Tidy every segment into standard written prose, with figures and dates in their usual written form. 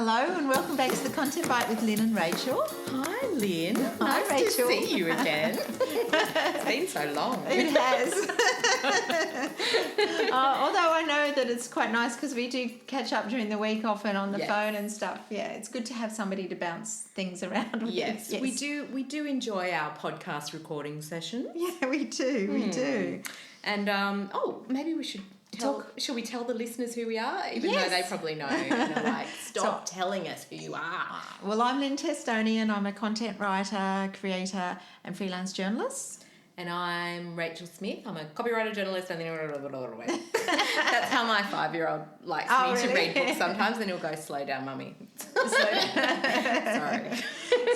Hello and welcome back to the Content Bite with Lynn and Rachel. Hi, Lynn. Hi, nice Rachel. to see you again. It's been so long. It has. Although I know that it's quite nice because we do catch up during the week often on the phone and stuff. Yeah, it's good to have somebody to bounce things around with. Yes, we do enjoy our podcast recording sessions. Yeah, we do. We do. And maybe we should shall we tell the listeners who we are? Even though they probably know. And they're like, stop telling us who you are. Well, I'm Lynn Testonian. I'm a content writer, creator and freelance journalist. And I'm Rachel Smith. I'm a copywriter, journalist, and then that's how my 5-year-old likes me to read books sometimes. Then he'll go, "Slow down, mummy." Slow down. Sorry.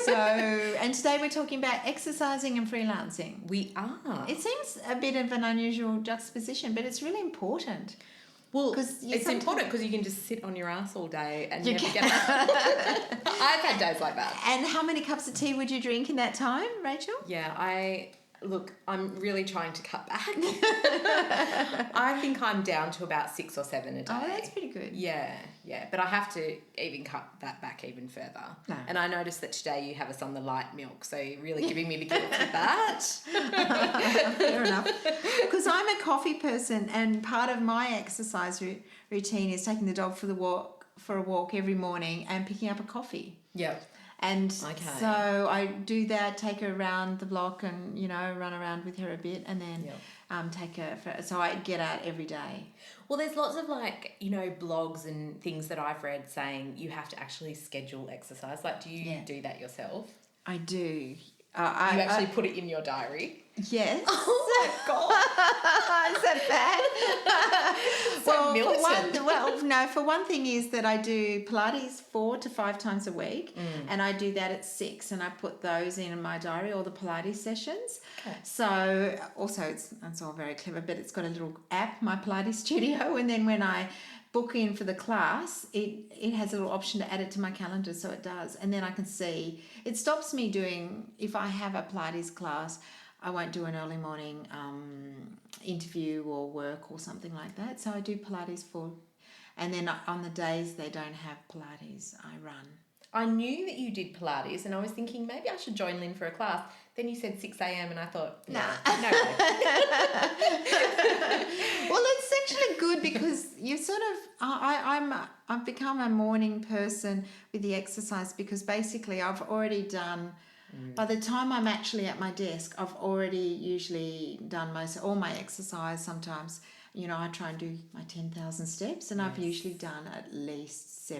So, and today we're talking about exercising and freelancing. We are. It seems a bit of an unusual juxtaposition, but it's really important. Well, it's important because you can just sit on your ass all day and never get up. I've had days like that. And how many cups of tea would you drink in that time, Rachel? Yeah, I'm really trying to cut back. I think I'm down to about 6 or 7 a day. Oh, that's pretty good. Yeah. But I have to even cut that back even further. No. And I noticed that today you have us on the light milk, so you're really giving me the guilt of that. Fair enough. Because I'm a coffee person, and part of my exercise routine is taking the dog for a walk every morning and picking up a coffee. Yep. And so I do that, take her around the block and, run around with her a bit and then take her so I get out every day. Well, there's lots of blogs and things that I've read saying you have to actually schedule exercise. Like, do you do that yourself? I do. You actually put it in your diary? Yes. Oh my God. Is that bad? militant. For one thing is that I do Pilates 4 to 5 times a week and I do that at 6 and I put those in my diary, all the Pilates sessions. Okay. So also it's all very clever, but it's got a little app, my Pilates studio, and then when I book in for the class, it has a little option to add it to my calendar, so it does. And then I can see, it stops me doing, if I have a Pilates class, I won't do an early morning interview or work or something like that. So I do Pilates and then on the days they don't have Pilates, I run. I knew that you did Pilates and I was thinking maybe I should join Lynn for a class. Then you said 6 a.m. and I thought, no. Well, it's actually good because you sort of, I've become a morning person with the exercise because basically I've already done, by the time I'm actually at my desk, I've already usually done all my exercise. Sometimes, I try and do my 10,000 steps and I've usually done at least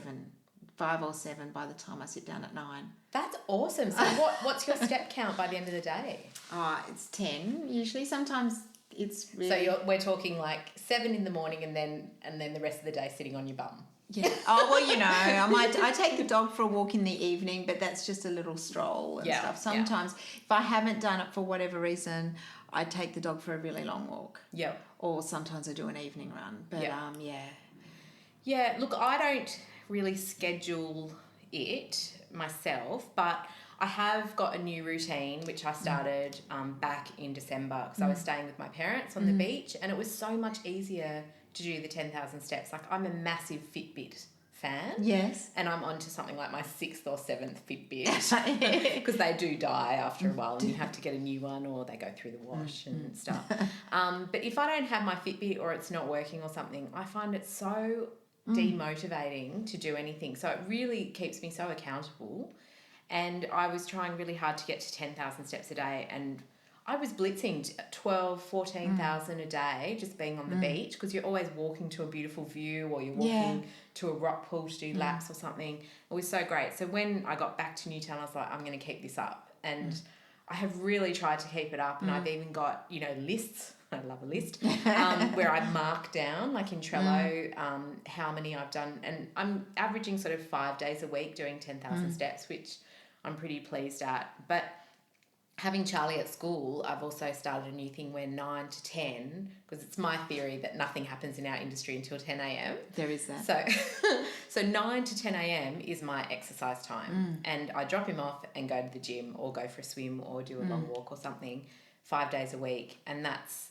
5 or 7 by the time I sit down at 9. That's awesome. So what's your step count by the end of the day? It's 10 usually. Sometimes it's really... So we're talking like 7 in the morning and then the rest of the day sitting on your bum. Yeah. Oh, well, I take the dog for a walk in the evening, but that's just a little stroll and stuff. Sometimes if I haven't done it for whatever reason, I take the dog for a really long walk. Yeah. Or sometimes I do an evening run. But Yeah, look, I don't really schedule it myself, but I have got a new routine which I started back in December because I was staying with my parents on the beach and it was so much easier to do the 10,000 steps. Like, I'm a massive Fitbit fan. Yes. And I'm onto something like my 6th or 7th Fitbit because they do die after a while and you have to get a new one or they go through the wash and stuff. But if I don't have my Fitbit or it's not working or something, I find it so demotivating to do anything. So it really keeps me so accountable. And I was trying really hard to get to 10,000 steps a day and I was blitzing 12, 14,000 a day just being on the beach because you're always walking to a beautiful view or you're walking to a rock pool to do laps or something. It was so great. So when I got back to Newtown, I was like, I'm going to keep this up. And I have really tried to keep it up and I've even got, lists. I love a list where I mark down, like in Trello, how many I've done. And I'm averaging sort of 5 days a week doing 10,000 steps, which I'm pretty pleased at. But having Charlie at school, I've also started a new thing where 9 to 10, because it's my theory that nothing happens in our industry until 10 a.m. There is that. So 9 to 10 a.m. is my exercise time. And I drop him off and go to the gym or go for a swim or do a long walk or something 5 days a week. And that's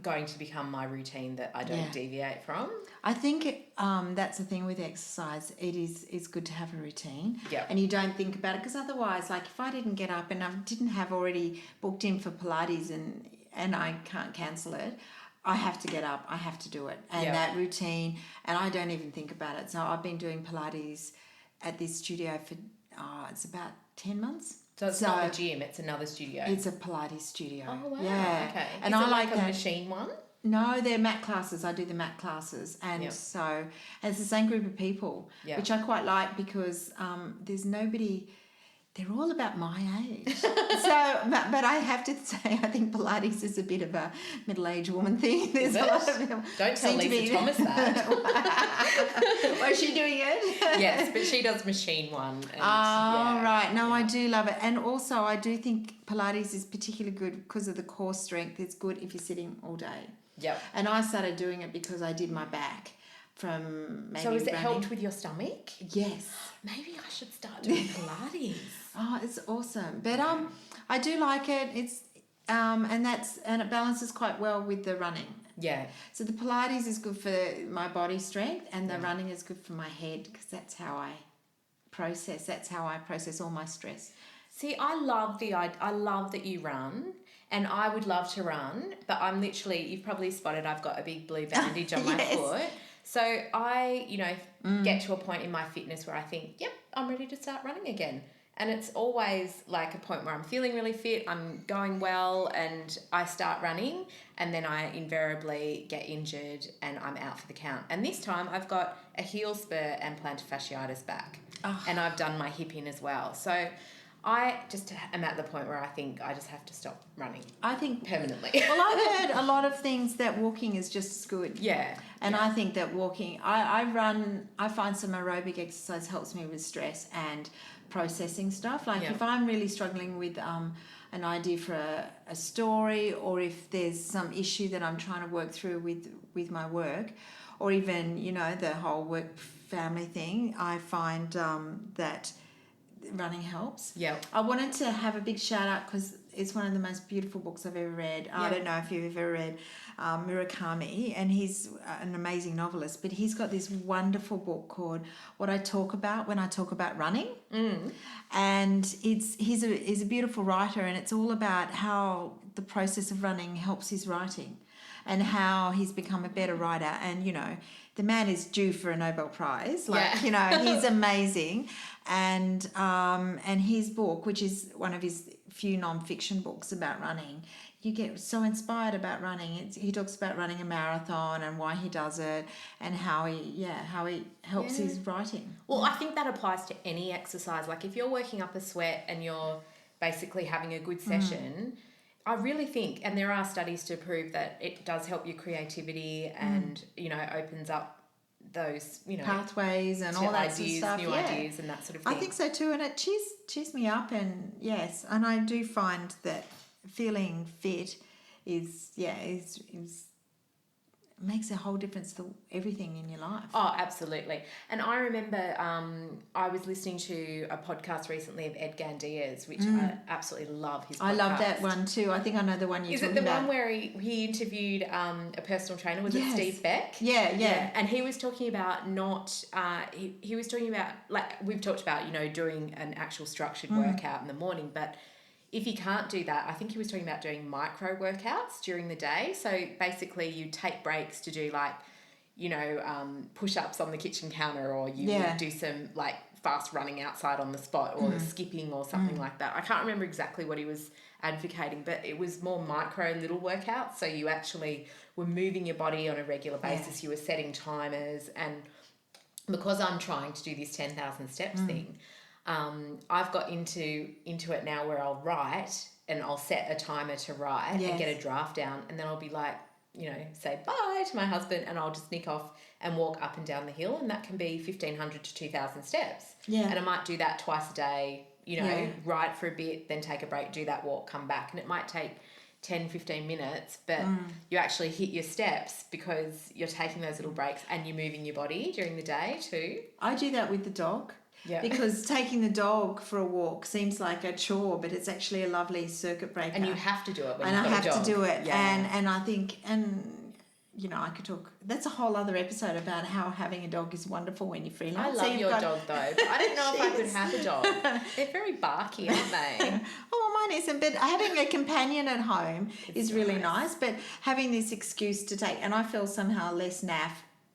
going to become my routine that I don't deviate from. I think that's the thing with exercise. It's good to have a routine, Yep. and you don't think about it, because otherwise, like if I didn't get up and I didn't have already booked in for Pilates and I can't cancel it, I have to get up, I have to do it, and that routine, and I don't even think about it. So I've been doing Pilates at this studio for it's about 10 months. So it's not a gym, it's another studio. It's a Pilates studio. Oh wow! Yeah. Okay. And Is I it like a that. machine one. No, they're mat classes. I do the mat classes, and and it's the same group of people, which I quite like, because there's nobody. They're all about my age. But I have to say, I think Pilates is a bit of a middle-aged woman thing. There's a lot of them. Don't tell Lisa Thomas that. Was she doing it? Yes, but she does machine one. And, right. No, I do love it. And also, I do think Pilates is particularly good because of the core strength. It's good if you're sitting all day. Yep. And I started doing it because I did my back from maybe So has it running. helped with your stomach? Yes. Maybe I should start doing Pilates. Oh, it's awesome. But I do like it. It's and it balances quite well with the running. Yeah. So the Pilates is good for my body strength, and the running is good for my head, because that's how I process all my stress. See, I love that you run, and I would love to run, but I'm literally, you've probably spotted, I've got a big blue bandage on my foot. So I, get to a point in my fitness where I think, yep, I'm ready to start running again. And it's always like a point where I'm feeling really fit, I'm going well, and I start running, and then I invariably get injured and I'm out for the count. And this time I've got a heel spur and plantar fasciitis back, and I've done my hip in as well. So I just am at the point where I think I just have to stop running. I think permanently. Well, I've heard a lot of things that walking is just as good. Yeah. And I think that walking, I find some aerobic exercise helps me with stress and processing stuff. Like if I'm really struggling with an idea for a story, or if there's some issue that I'm trying to work through with my work, or even, the whole work family thing, I find that running helps. Yeah. I wanted to have a big shout out because it's one of the most beautiful books I've ever read. I don't know if you've ever read Murakami, and he's an amazing novelist, but he's got this wonderful book called What I Talk About When I Talk About Running. And he's a beautiful writer, and it's all about how the process of running helps his writing, and how he's become a better writer. And the man is due for a Nobel Prize. He's amazing. And his book, which is one of his few non-fiction books about running, you get so inspired about running. He talks about running a marathon and why he does it, and how he helps his writing. Well, I think that applies to any exercise. Like if you're working up a sweat and you're basically having a good session, I really think, and there are studies to prove that it does help your creativity and, opens up those, pathways and all that sort of stuff. New ideas and that sort of thing. I think so too, and it cheers me up, and and I do find that feeling fit is makes a whole difference to everything in your life. Oh, absolutely. And I remember I was listening to a podcast recently of Ed Gandia's, which I absolutely love his podcast. I love that one too. I think I know the one you're talking about. Is it the one where he interviewed a personal trainer? Was it Steve Beck? Yeah. And he was talking about he was talking about, like we've talked about, doing an actual structured workout in the morning, but if you can't do that, I think he was talking about doing micro workouts during the day. So basically you take breaks to do push-ups on the kitchen counter, or you would do some fast running outside on the spot, or skipping or something like that. I can't remember exactly what he was advocating, but it was more micro little workouts. So you actually were moving your body on a regular basis. You were setting timers. And because I'm trying to do this 10,000 steps thing, I've got into it now where I'll write, and I'll set a timer to write and get a draft down, and then I'll be say bye to my husband, and I'll just sneak off and walk up and down the hill, and that can be 1,500 to 2,000 steps. Yeah. And I might do that twice a day, write for a bit, then take a break, do that walk, come back, and it might take 10, 15 minutes, but you actually hit your steps because you're taking those little breaks and you're moving your body during the day too. I do that with the dog. Yeah. Because taking the dog for a walk seems like a chore, but it's actually a lovely circuit breaker. And you have to do it when and you've I got have a dog. to do it. Yeah. And I think, you know, I could talk. That's a whole other episode about how having a dog is wonderful when you freelance. I love your dog though. I don't know if I could have a dog. They're very barky, aren't they? Oh, well, mine isn't. But having a companion at home is really nice. But having this excuse to take, and I feel somehow less naff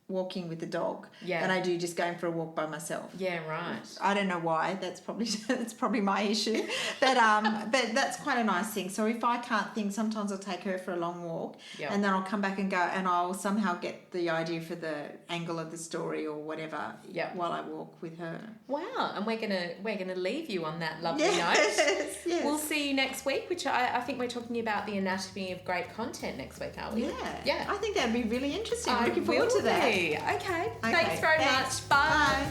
walking with the dog than I do just going for a walk by myself. Yeah, right. I don't know why. That's probably my issue. But that's quite a nice thing. So if I can't think, sometimes I'll take her for a long walk, and then I'll come back and go, and I'll somehow get the idea for the angle of the story or whatever while I walk with her. Wow, and we're gonna leave you on that lovely note. Yes. We'll see you next week, which I think we're talking about the anatomy of great content next week, aren't we? Yeah. I think that'd be really interesting. I'm looking forward to that. Okay. Thanks very much. Bye.